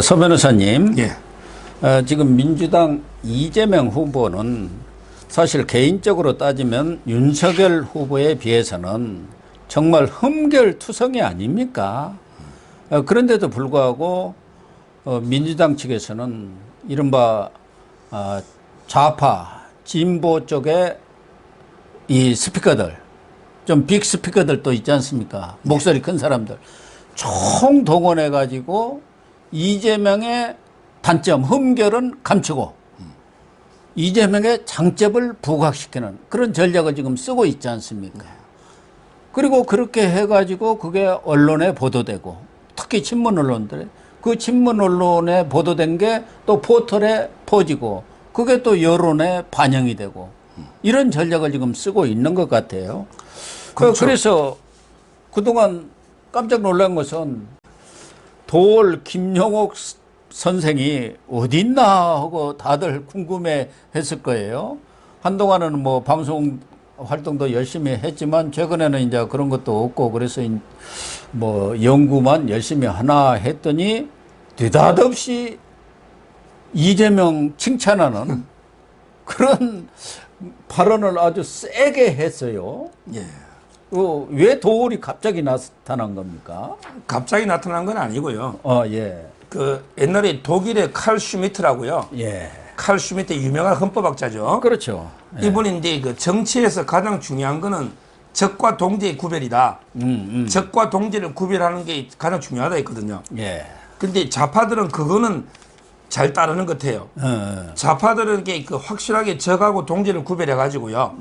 서 변호사님, 예. 지금 민주당 이재명 후보는 사실 개인적으로 따지면 윤석열 후보에 비해서는 정말 흠결투성이 아닙니까? 그런데도 불구하고 민주당 측에서는 이른바 좌파, 진보 쪽에 이 스피커들, 좀 빅 스피커들도 있지 않습니까? 목소리 큰 사람들 총동원해가지고 이재명의 단점, 흠결은 감추고 이재명의 장점을 부각시키는 그런 전략을 지금 쓰고 있지 않습니까? 그리고 그렇게 해가지고 그게 언론에 보도되고, 특히 친문 언론들, 그 친문 언론에 보도된 게 또 포털에 퍼지고, 그게 또 여론에 반영이 되고, 이런 전략을 지금 쓰고 있는 것 같아요. 그렇죠. 그래서 그동안 깜짝 놀란 것은 도올 김용옥 선생이 어디 있나 하고 다들 궁금해 했을 거예요. 한동안은 뭐 방송 활동도 열심히 했지만 최근에는 이제 그런 것도 없고, 그래서 뭐 연구만 열심히 하나 했더니 느닷없이 이재명 칭찬하는 그런 발언을 아주 세게 했어요. 예. 왜 도올이 갑자기 나타난 겁니까? 갑자기 나타난 건 아니고요. 예. 그 옛날에 독일의 칼 슈미트라고요. 예. 칼 슈미트 유명한 헌법학자죠. 그렇죠. 예. 이분이 이제 그 정치에서 가장 중요한 거는 적과 동지의 구별이다. 적과 동지를 구별하는 게 가장 중요하다 했거든요. 예. 근데 좌파들은 그거는 잘 따르는 것 같아요. 좌파들은 이게 그 확실하게 적하고 동지를 구별해 가지고요.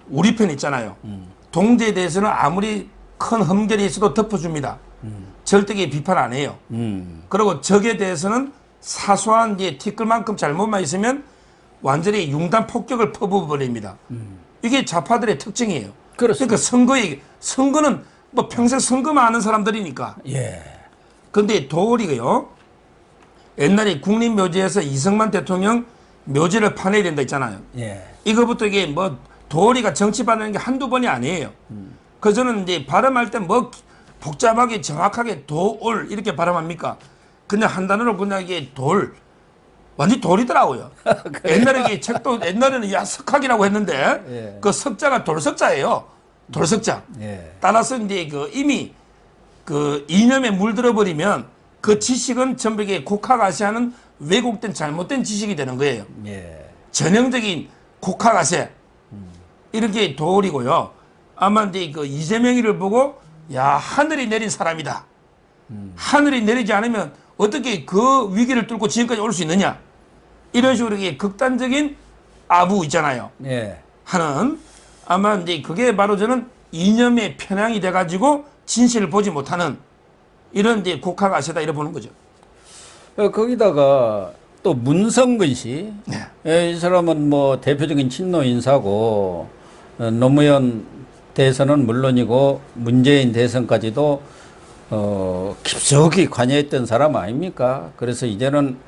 우리 편 있잖아요. 동지에 대해서는 아무리 큰 흠결이 있어도 덮어줍니다. 절대 비판 안 해요. 그리고 적에 대해서는 사소한 이제 티끌만큼 잘못만 있으면 완전히 융단 폭격을 퍼부어버립니다. 이게 좌파들의 특징이에요. 그렇습니다. 그러니까 선거는 뭐 평생 선거만 하는 사람들이니까. 예. 근데 도리가요. 옛날에 국립묘지에서 이승만 대통령 묘지를 파내야 된다 했잖아요. 예. 이거부터 이게 뭐 도리가 정치받는 게 한두 번이 아니에요. 그래서 저는 이제 발음할 때 뭐 복잡하게 정확하게 도올 이렇게 발음합니까? 그냥 한 단어로 그냥 이게 돌, 완전 돌이더라고요. 옛날에 이게 책도 옛날에는 야석학이라고 했는데 예. 그 석자가 돌석자예요. 돌석자. 예. 따라서 이제 그 이미 그 이념에 물들어 버리면 그 지식은 전부 이게 국학아시아는 왜곡된 잘못된 지식이 되는 거예요. 예. 전형적인 국학아세 이렇게 도리고요. 아마 이제 그 이재명이를 보고 야 하늘이 내린 사람이다. 하늘이 내리지 않으면 어떻게 그 위기를 뚫고 지금까지 올 수 있느냐. 이런 식으로 이게 극단적인 아부 있잖아요. 예. 하는 아마 이제 그게 바로 저는 이념의 편향이 돼가지고 진실을 보지 못하는 이런 이제 국학아세다 이래 보는 거죠. 거기다가 또 문성근 씨, 네. 이 사람은 뭐 대표적인 친노 인사고, 노무현 대선은 물론이고 문재인 대선까지도 깊숙이 관여했던 사람 아닙니까? 그래서 이제는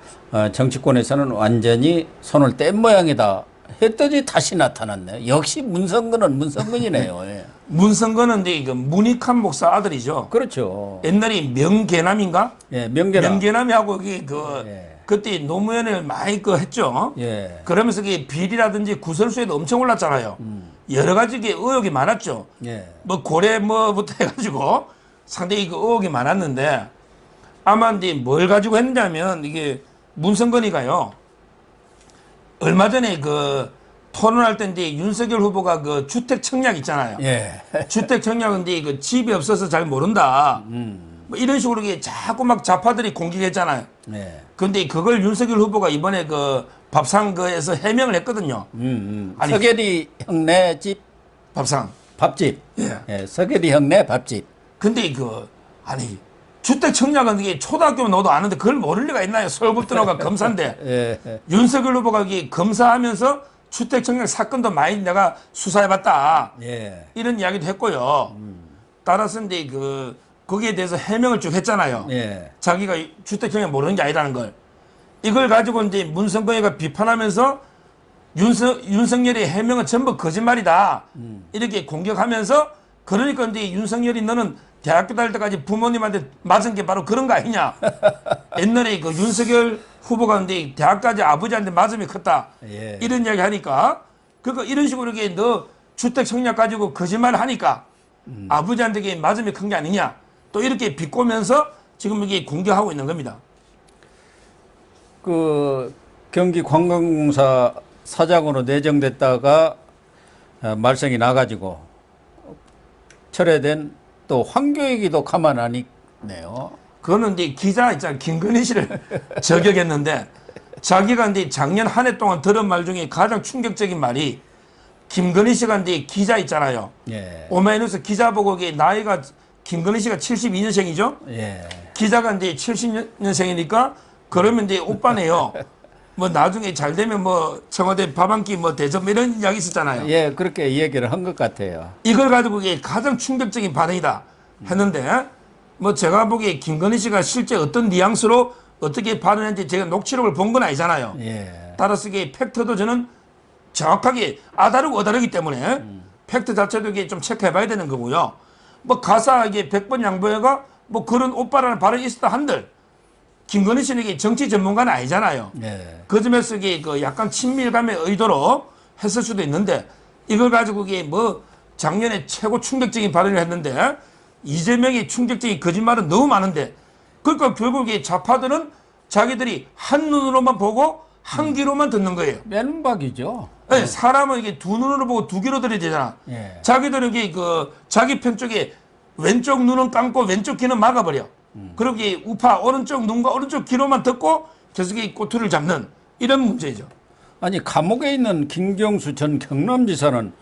정치권에서는 완전히 손을 뗀 모양이다 했더니 다시 나타났네. 역시 문성근은 문성근이네요. 예. 문성근은 이제 그 문익환 목사 아들이죠. 그렇죠. 옛날에 명계남인가? 예, 명계남. 명계남이하고 이게 예. 그때 노무현을 많이 했죠. 예. 그러면서 그 비리라든지 구설수에도 엄청 올랐잖아요. 여러 가지 의혹이 많았죠. 예. 뭐 고래 뭐부터 해가지고 상당히 그 의혹이 많았는데 아마 이제 뭘 가지고 했냐면 이게 문성근이가요. 얼마 전에 그 토론할 때 이제 윤석열 후보가 그 주택 청약 있잖아요. 예. 주택 청약은 이제 그 집이 없어서 잘 모른다. 뭐 이런 식으로 이게 자꾸 막 좌파들이 공격했잖아요. 예. 근데 그걸 윤석열 후보가 이번에 그 밥상거에서 해명을 했거든요. 아니, 서계리 형네 집 밥상. 밥집. 예. 예, 서계리 형네 밥집. 근데 아니 주택 청약은 이게 초등학교면 너도 아는데 그걸 모를 리가 있나요? 서울급등호가 검사인데. 예. 윤석열 후보가 이게 검사하면서 주택 청약 사건도 많이 내가 수사해봤다. 예. 이런 이야기도 했고요. 따라서 이제 거기에 대해서 해명을 쭉 했잖아요. 예. 자기가 주택 청약 모르는 게 아니라는 걸. 이걸 가지고 이제 문성근이가 비판하면서 윤석열의 해명은 전부 거짓말이다. 이렇게 공격하면서 그러니까 이제 윤석열이 너는 대학교 다닐 때까지 부모님한테 맞은 게 바로 그런 거 아니냐. 옛날에 그 윤석열 후보가 근데 대학까지 아버지한테 맞음이 컸다. 예. 이런 이야기 하니까 그러니까 이런 식으로 이렇게 너 주택 청약 가지고 거짓말 하니까 아버지한테 이게 맞음이 큰 게 아니냐. 또 이렇게 비꼬면서 지금 이게 공격하고 있는 겁니다. 그 경기 관광공사 사장으로 내정됐다가 말썽이 나가지고 철회된 또 황교익이도 가만 안 있네요. 그거는 이제 기자 있잖아요. 김건희 씨를 저격했는데 자기가 이제 작년 한 해 동안 들은 말 중에 가장 충격적인 말이 김건희 씨가 이제 기자 있잖아요. 예. 오마이뉴스 기자 보고 이게 나이가 김건희 씨가 72년생이죠. 예. 기자가 이제 70년생이니까 그러면 이제 오빠네요. 뭐 나중에 잘 되면 뭐 청와대 밥 한 끼 뭐 대접 이런 이야기 있었잖아요. 예, 그렇게 얘기를 한 것 같아요. 이걸 가지고 이게 가장 충격적인 반응이다 했는데 뭐 제가 보기에 김건희 씨가 실제 어떤 뉘앙스로 어떻게 반응했는지 제가 녹취록을 본 건 아니잖아요. 예. 따라서 이게 팩트도 저는 정확하게 아다르고 어다르기 때문에 팩트 자체도 이게 좀 체크해 봐야 되는 거고요. 뭐 가사 이게 100번 양보해가 뭐 그런 오빠라는 발언이 있었다 한들 김건희 씨는 이게 정치 전문가는 아니잖아요. 예. 그 점에서 이게 그 약간 친밀감의 의도로 했을 수도 있는데 이걸 가지고 이게 뭐 작년에 최고 충격적인 발언을 했는데 이재명이 충격적인 거짓말은 너무 많은데 그러니까 결국 이 좌파들은 자기들이 한 눈으로만 보고 한 귀로만 듣는 거예요. 맨박이죠. 네, 사람은 이게 두 눈으로 보고 두 귀로 들어야 되잖아. 예. 자기들은 이게 그 자기 편 쪽에 왼쪽 눈은 감고 왼쪽 귀는 막아버려. 그리고 이 우파 오른쪽 눈과 오른쪽 귀로만 듣고 계속 이 꼬투리를 잡는 이런 문제죠. 아니 감옥에 있는 김경수 전 경남지사는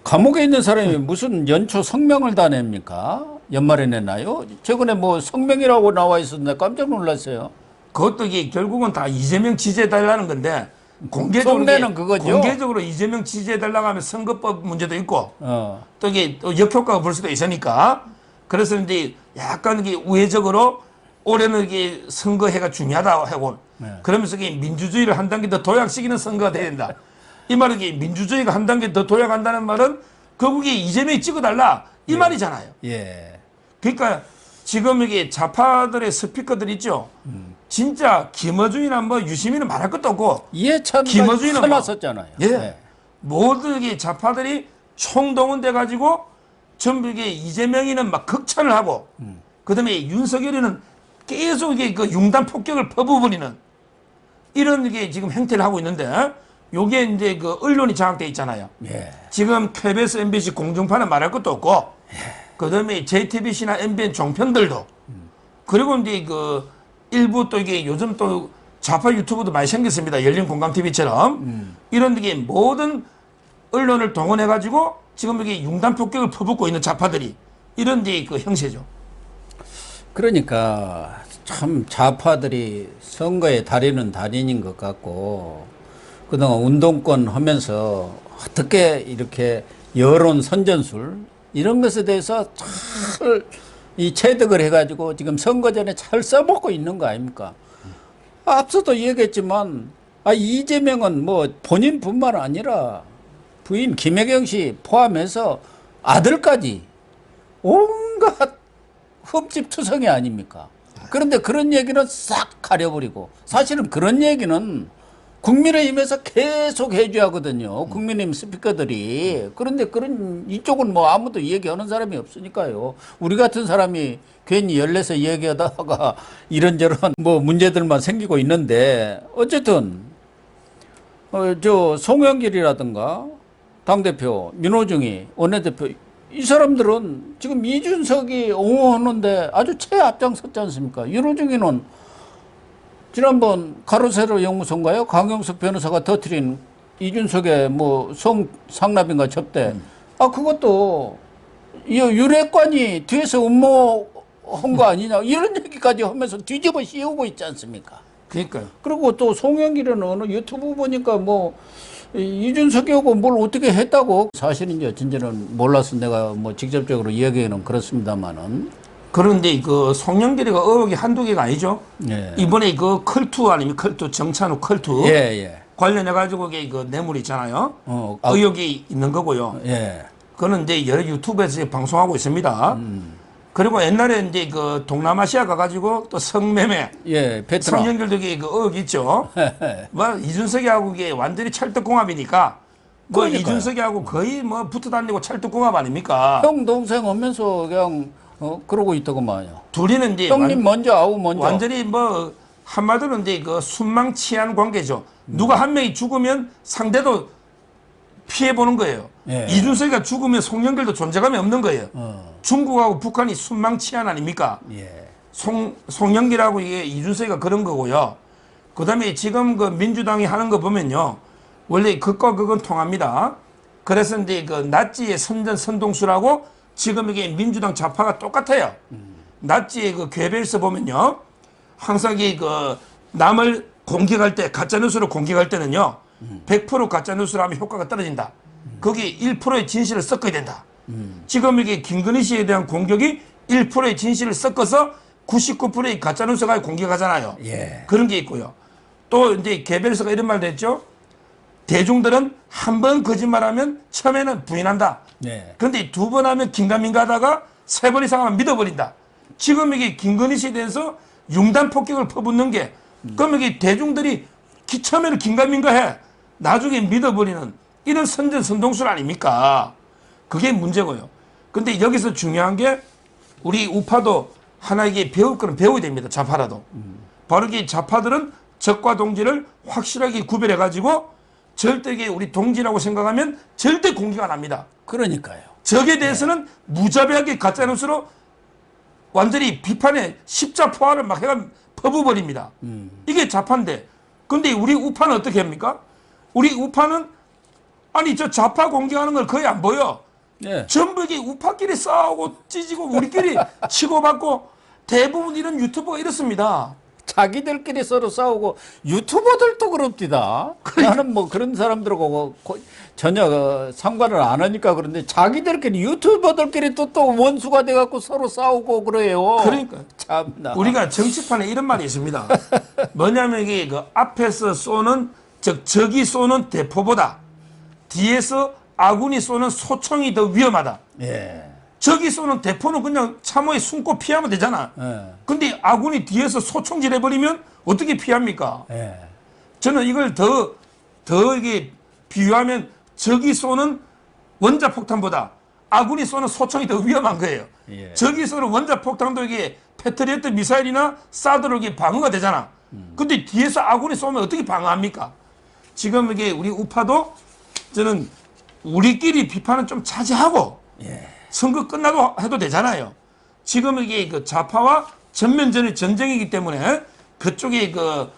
감옥에 있는 사람이 무슨 연초 성명을 다 냅니까? 연말에 냈나요? 최근에 뭐 성명이라고 나와 있었는데 깜짝 놀랐어요. 그것도 이게 결국은 다 이재명 지지해달라는 건데 공개적으로 속내는 그거죠. 공개적으로 이재명 지지해달라고 하면 선거법 문제도 있고 어. 또 이게 또 역효과가 볼 수도 있으니까 그래서 이제 약간 이게 우회적으로 올해는 이게 선거해가 중요하다 하고 그러면서 이게 민주주의를 한 단계 더 도약시키는 선거가 돼야 된다. 이 말은 이게 민주주의가 한 단계 더 도약한다는 말은 결국에 이재명이 찍어달라 이 말이잖아요. 예. 그러니까 지금 이게 좌파들의 스피커들 있죠. 진짜 김어준이나 뭐 유시민은 말할 것도 없고 이해찬 김어준이는 화났었잖아요. 예. 모든 게 좌파들이 총동원돼 가지고 전부 이게 이재명이는 막 극찬을 하고 그다음에 윤석열이는 계속 이게 그 융단 폭격을 퍼부어버리는 이런 게 지금 행태를 하고 있는데 요게 이제 그 언론이 장악돼 있잖아요. 예. 지금 KBS, MBC 공중파는 말할 것도 없고 그다음에 JTBC나 MBN 종편들도 그리고 이제 그 일부 또 이게 요즘 또 좌파 유튜브도 많이 생겼습니다. 열린 공감 TV처럼 이런 게 모든 언론을 동원해 가지고 지금 이게 융단 폭격을 퍼붓고 있는 좌파들이 이런 이제 그 형세죠. 그러니까 참 좌파들이 선거의 달인은 달인인 것 같고 그동안 운동권 하면서 어떻게 이렇게 여론 선전술 이런 것에 대해서 잘 이 체득을 해가지고 지금 선거 전에 잘 써먹고 있는 거 아닙니까? 앞서도 얘기했지만 이재명은 뭐 본인뿐만 아니라 부인 김혜경 씨 포함해서 아들까지 온갖 흠집투성이 아닙니까? 그런데 그런 얘기는 싹 가려버리고 사실은 그런 얘기는 국민의힘에서 계속 해줘야 하거든요. 국민의힘 스피커들이. 그런데 그런 이쪽은 뭐 아무도 얘기하는 사람이 없으니까요. 우리 같은 사람이 괜히 열내서 얘기하다가 이런저런 뭐 문제들만 생기고 있는데 어쨌든 저 송영길이라든가 당대표 민호중이 원내대표 이 사람들은 지금 이준석이 옹호하는데 아주 최앞장섰지 않습니까? 민호중이는 지난번 가로세로 연구소인가요? 강용석 변호사가 터뜨린 이준석의 뭐 성상납인가 접대. 그것도 이 유례관이 뒤에서 음모한 거 아니냐 이런 얘기까지 하면서 뒤집어 씌우고 있지 않습니까? 그러니까요. 그리고 또 송영길은 어느 유튜브 보니까 뭐 이준석이하고 뭘 어떻게 했다고 사실인지 어쩐지는 몰라서 내가 뭐 직접적으로 이야기는 그렇습니다만은. 그런데 그 송영길이가 의혹이 한두 개가 아니죠. 예. 이번에 그 컬투 아니면 컬투 정찬우 컬투 예. 관련해 가지고 그 뇌물 있잖아요. 의혹이 있는 거고요. 예. 그거는 이제 여러 유튜브에서 방송하고 있습니다. 그리고 옛날에 이제 그 동남아시아 가가지고 또 성매매, 예, 베트남. 성연결되기 그 의혹 있죠. 뭐 이준석이하고 이게 완전히 찰떡궁합이니까 뭐 그러니까요. 이준석이하고 거의 뭐 붙어 다니고 찰떡궁합 아닙니까? 형 동생 오면서 그냥 그러고 있더구만요. 둘이는 이제 형님 먼저 아우 먼저. 완전히 뭐 한마디로 이제 그 순망치한 관계죠. 누가 한 명이 죽으면 상대도 피해 보는 거예요. 예. 이준석이가 죽으면 송영길도 존재감이 없는 거예요. 중국하고 북한이 순망치한 아닙니까? 예. 송영길하고 이게 이준석이가 그런 거고요. 그다음에 지금 그 민주당이 하는 거 보면요, 원래 극과 극은 통합니다. 그래서 이제 그 나치의 선동수라고 지금 이게 민주당 좌파가 똑같아요. 나치의 그 괴벨서 보면요, 항상 그 남을 공격할 때, 가짜뉴스를 공격할 때는요, 100% 가짜뉴스를 하면 효과가 떨어진다. 거기 1%의 진실을 섞어야 된다. 지금 이게 김건희 씨에 대한 공격이 1%의 진실을 섞어서 99%의 가짜뉴스가 공격하잖아요. 예. 그런 게 있고요. 또 이제 개별서가 이런 말도 했죠. 대중들은 한 번 거짓말하면 처음에는 부인한다. 네. 그런데 두 번 하면 긴가민가 하다가 세 번 이상 하면 믿어버린다. 지금 이게 김건희 씨에 대해서 융단 폭격을 퍼붓는 게, 그럼 이게 대중들이 처음에는 긴가민가 해. 나중에 믿어버리는 이런 선전선동술 아닙니까? 그게 문제고요. 근데 여기서 중요한 게 우리 우파도 하나 이게 배울 거는 배워야 됩니다. 좌파라도. 바로 이게 좌파들은 적과 동지를 확실하게 구별해가지고 절대 이게 우리 동지라고 생각하면 절대 공격 안 합니다. 그러니까요. 적에 대해서는 무자비하게 가짜뉴스로 완전히 비판의 십자포화를 막 해가 퍼부어버립니다. 이게 좌파인데. 근데 우리 우파는 어떻게 합니까? 우리 우파는 아니 저 좌파 공격하는 걸 거의 안 보여. 예. 전부 이게 우파끼리 싸우고 찢고 우리끼리 치고받고 대부분 이런 유튜버가 이렇습니다. 자기들끼리 서로 싸우고 유튜버들도 그럽디다. 나는 뭐 그런 사람들하고 전혀 상관을 안 하니까 그런데 자기들끼리 유튜버들끼리 또 원수가 돼갖고 서로 싸우고 그래요. 그러니까 참나. 우리가 정치판에 이런 말이 있습니다. 뭐냐면 이게 그 앞에서 쏘는 적이 쏘는 대포보다 뒤에서 아군이 쏘는 소총이 더 위험하다. 예. 적이 쏘는 대포는 그냥 참호에 숨고 피하면 되잖아. 예. 근데 아군이 뒤에서 소총질 해버리면 어떻게 피합니까? 예. 저는 이걸 더 이게 비유하면 적이 쏘는 원자폭탄보다 아군이 쏘는 소총이 더 위험한 거예요. 예. 적이 쏘는 원자폭탄도 이게 패트리어트 미사일이나 사드로 이게 방어가 되잖아. 근데 뒤에서 아군이 쏘면 어떻게 방어합니까? 지금 이게 우리 우파도 저는 우리끼리 비판은 좀 자제하고 예. 선거 끝나도 해도 되잖아요. 지금 이게 그 좌파와 전면전의 전쟁이기 때문에 그쪽에 그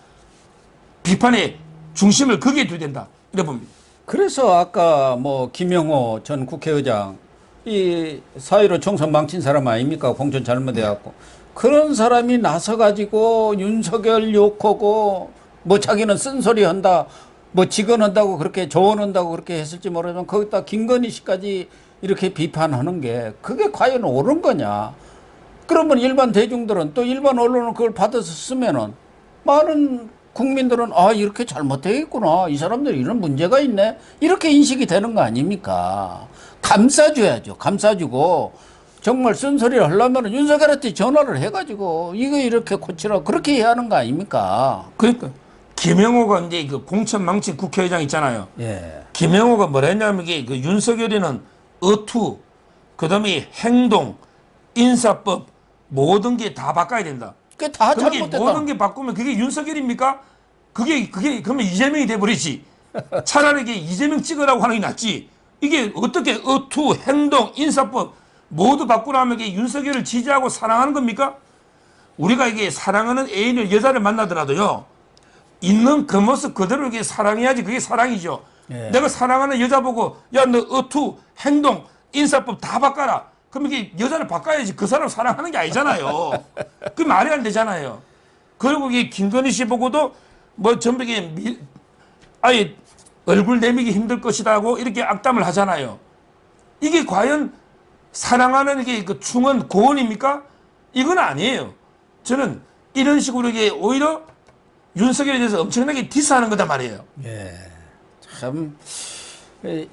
비판의 중심을 거기에 두야 된다. 이래 봅니다. 그래서 아까 뭐 김영호 전 국회의장 이 사회로 총선 망친 사람 아닙니까? 공천 잘못해갖고 그런 사람이 나서 가지고 윤석열 욕하고 뭐 자기는 쓴소리 한다, 뭐 직언한다고 그렇게 조언한다고 그렇게 했을지 모르지만 거기다 김건희 씨까지 이렇게 비판하는 게 그게 과연 옳은 거냐? 그러면 일반 대중들은 또 일반 언론은 그걸 받아서 쓰면은 많은 국민들은 아 이렇게 잘못되겠구나, 이 사람들이 이런 문제가 있네, 이렇게 인식이 되는 거 아닙니까? 감싸줘야죠. 감싸주고 정말 쓴소리를 하려면 윤석열한테 전화를 해가지고 이거 이렇게 고치라 그렇게 해야 하는 거 아닙니까? 그러니까 김영호가 이제 그 공천 망친 국회의장 있잖아요. 예. 김영호가 뭐라 했냐면 이게 그 윤석열이는 어투, 그다음에 행동, 인사법 모든 게 다 바꿔야 된다. 그게 다 그게 잘못됐다. 모든 게 바꾸면 그게 윤석열입니까? 그게 그러면 이재명이 돼버리지. 차라리 이게 이재명 찍으라고 하는 게 낫지. 이게 어떻게 어투, 행동, 인사법 모두 바꾸라면 이게 윤석열을 지지하고 사랑하는 겁니까? 우리가 이게 사랑하는 애인을 여자를 만나더라도요, 있는 그 모습 그대로 이게 사랑해야지 그게 사랑이죠. 예. 내가 사랑하는 여자 보고 야 너 어투, 행동, 인사법 다 바꿔라. 그럼 이게 여자를 바꿔야지 그 사람 사랑하는 게 아니잖아요. 그 말이 안 되잖아요. 그리고 이게 김건희 씨 보고도 뭐 전부 이게 아예 얼굴 내미기 힘들 것이다고 이렇게 악담을 하잖아요. 이게 과연 사랑하는 게 그 충은 고언입니까? 이건 아니에요. 저는 이런 식으로 이게 오히려 윤석열에 대해서 엄청나게 디스하는 거단 말이에요. 예. 참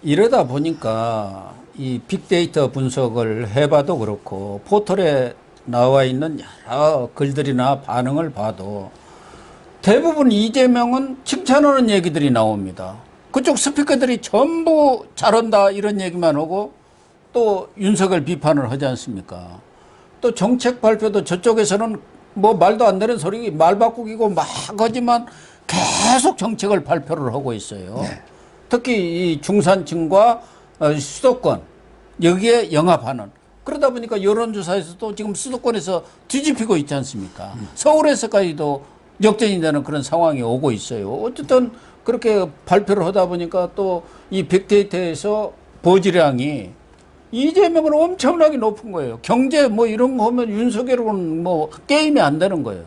이러다 보니까 이 빅데이터 분석을 해봐도 그렇고 포털에 나와 있는 여러 글들이나 반응을 봐도 대부분 이재명은 칭찬하는 얘기들이 나옵니다. 그쪽 스피커들이 전부 잘한다 이런 얘기만 하고 또 윤석열 비판을 하지 않습니까? 또 정책 발표도 저쪽에서는 뭐 말도 안 되는 소리 말 바꾸기고 막 하지만 계속 정책을 발표를 하고 있어요. 네. 특히 이 중산층과 수도권 여기에 영합하는 그러다 보니까 여론조사에서도 지금 수도권에서 뒤집히고 있지 않습니까? 서울에서까지도 역전이 되는 그런 상황이 오고 있어요. 어쨌든 그렇게 발표를 하다 보니까 또 이 빅데이터에서 보지량이 이재명은 엄청나게 높은 거예요. 경제 뭐 이런 거 하면 윤석열은 뭐 게임이 안 되는 거예요.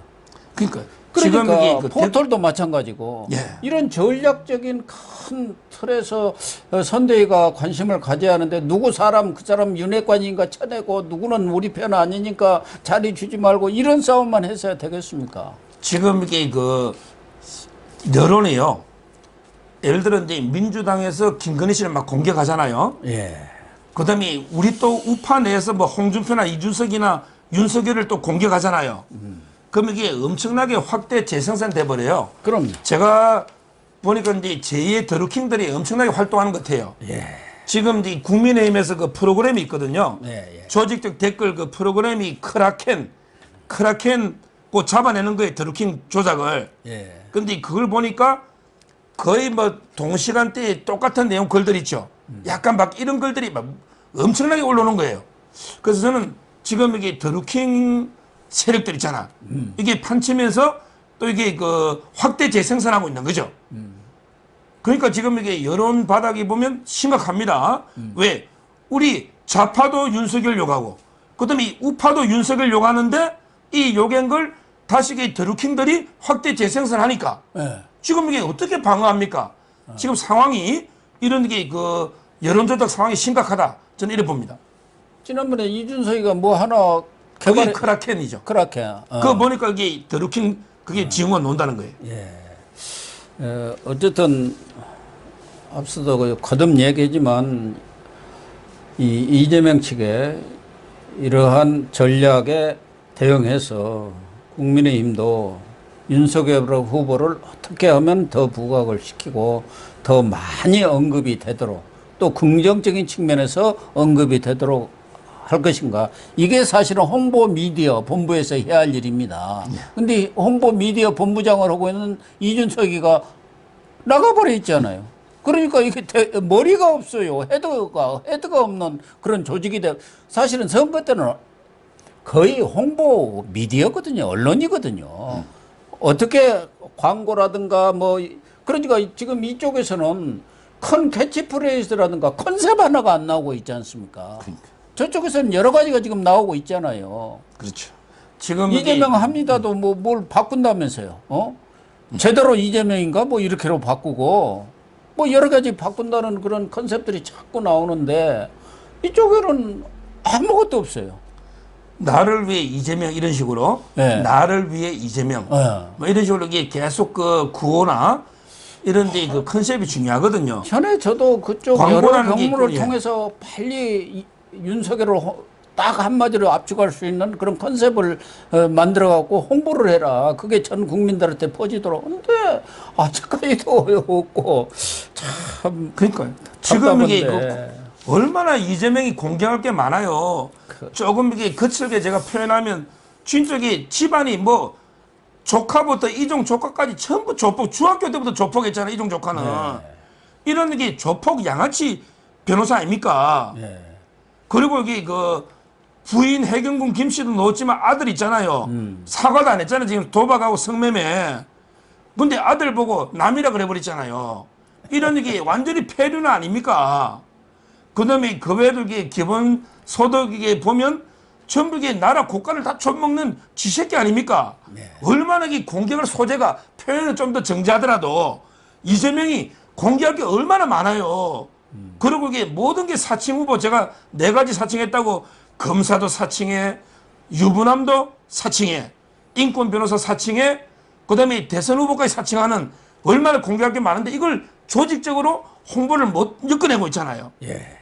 그러니까 지금 포털도 마찬가지고 예. 이런 전략적인 큰 틀에서 선대위가 관심을 가져야 하는데 누구 사람 그 사람 윤핵관인가 쳐내고 누구는 우리 편 아니니까 자리 주지 말고 이런 싸움만 했어야 되겠습니까? 지금 이게 그 여론이요. 예를 들어 이제 민주당에서 김건희 씨를 막 공격하잖아요. 예. 그다음에 우리 또 우파 내에서 뭐 홍준표나 이준석이나 윤석열을 또 공격하잖아요. 그럼 이게 엄청나게 확대 재생산 돼 버려요. 그럼 제가 보니까 이제 제2의 드루킹들이 엄청나게 활동하는 것 같아요. 예. 지금 이제 국민의힘에서 그 프로그램이 있거든요. 예. 조직적 댓글 그 프로그램이 크라켄 그 잡아내는 거예요. 드루킹 조작을. 예. 근데 그걸 보니까 거의 뭐 동시간대에 똑같은 내용 글들 있죠. 약간 막 이런 글들이 막 엄청나게 올라오는 거예요. 그래서 저는 지금 이게 드루킹 세력들 있잖아. 이게 판치면서 또 이게 그 확대 재생산하고 있는 거죠. 그러니까 지금 이게 여론 바닥이 보면 심각합니다. 왜? 우리 좌파도 윤석열 욕하고 그다음에 우파도 윤석열 욕하는데 이 욕한 걸 다시 이 드루킹들이 확대 재생산하니까 예. 지금 이게 어떻게 방어합니까? 지금 상황이 이런 게 그 여론 조작 상황이 심각하다. 저는 이래 봅니다. 지난번에 이준석이가 뭐 하나 그게 크라켄이죠. 크라켄. 그거 보니까 이게 드루킹 그게 지응원 논다는 거예요. 예. 어쨌든 앞서도 그 거듭 얘기지만 이 이재명 측에 이러한 전략에 대응해서 국민의힘도 윤석열 후보를 어떻게 하면 더 부각을 시키고 더 많이 언급이 되도록 또 긍정적인 측면에서 언급이 되도록 할 것인가. 이게 사실은 홍보 미디어 본부에서 해야 할 일입니다. 근데 홍보 미디어 본부장을 하고 있는 이준석이가 나가버려 있잖아요. 그러니까 이게 머리가 없어요. 헤드가 없는 그런 조직이 돼. 사실은 선거 때는 거의 홍보 미디어거든요. 언론이거든요. 어떻게 광고라든가 뭐 그러니까 지금 이쪽에서는 큰 캐치프레이즈라든가 컨셉 하나가 안 나오고 있지 않습니까? 그러니까. 저쪽에서는 여러 가지가 지금 나오고 있잖아요. 그렇죠. 지금 이재명 합니다도 뭐 뭘 바꾼다면서요. 제대로 이재명인가 뭐 이렇게로 바꾸고 뭐 여러 가지 바꾼다는 그런 컨셉들이 자꾸 나오는데 이쪽에는 아무것도 없어요. 나를 위해 이재명 이런 식으로 네. 나를 위해 이재명 뭐 이런 식으로 이게 계속 그 구호나 이런 데 그 컨셉이 중요하거든요. 전에 저도 그쪽 여러 광고라는 게 경로를 있고, 예. 통해서 빨리 윤석열을 딱 한마디로 압축할 수 있는 그런 컨셉을 만들어 갖고 홍보를 해라. 그게 전 국민들한테 퍼지도록. 근데 아직까지도 없고 참 그러니까요. 지금 이게 답답한데. 얼마나 이재명이 공개할 게 많아요. 조금 이게 거칠게 제가 표현하면 진짜 이게 집안이 뭐 조카부터 이종 조카까지 전부 조폭, 중학교 때부터 조폭했잖아요. 이종 조카는. 이런 게 조폭 양아치 변호사 아닙니까? 그리고 이게 그 부인 해경군 김 씨도 넣었지만 아들 있잖아요. 사과도 안 했잖아요. 지금 도박하고 성매매. 근데 아들 보고 남이라 그래 버렸잖아요. 이런 게 완전히 폐륜 아닙니까? 그다음에 그 외에도 이게 기본 소득에 보면 전부 이게 나라 국가를 다 처먹는 쥐새끼 아닙니까? 얼마나 이 공격할 소재가 표현을 좀 더 정제하더라도 이재명이 공개할 게 얼마나 많아요. 그리고 이게 모든 게 사칭 후보 제가 4가지 사칭했다고 검사도 사칭해, 유부남도 사칭해, 인권 변호사 사칭해, 그다음에 대선 후보까지 사칭하는 얼마나 공개할 게 많은데 이걸 조직적으로 홍보를 못 엮어내고 있잖아요.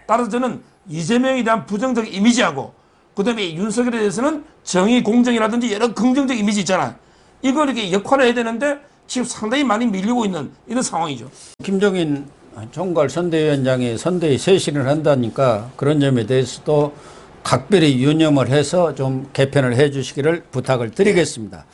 따라서 저는 이재명에 대한 부정적 이미지하고 그다음에 윤석열에 대해서는 정의 공정이라든지 여러 긍정적 이미지 있잖아. 이걸 이렇게 역할을 해야 되는데 지금 상당히 많이 밀리고 있는 이런 상황이죠. 김종인 총괄 선대위원장이 선대위 쇄신을 한다니까 그런 점에 대해서도 각별히 유념을 해서 좀 개편을 해 주시기를 부탁을 드리겠습니다.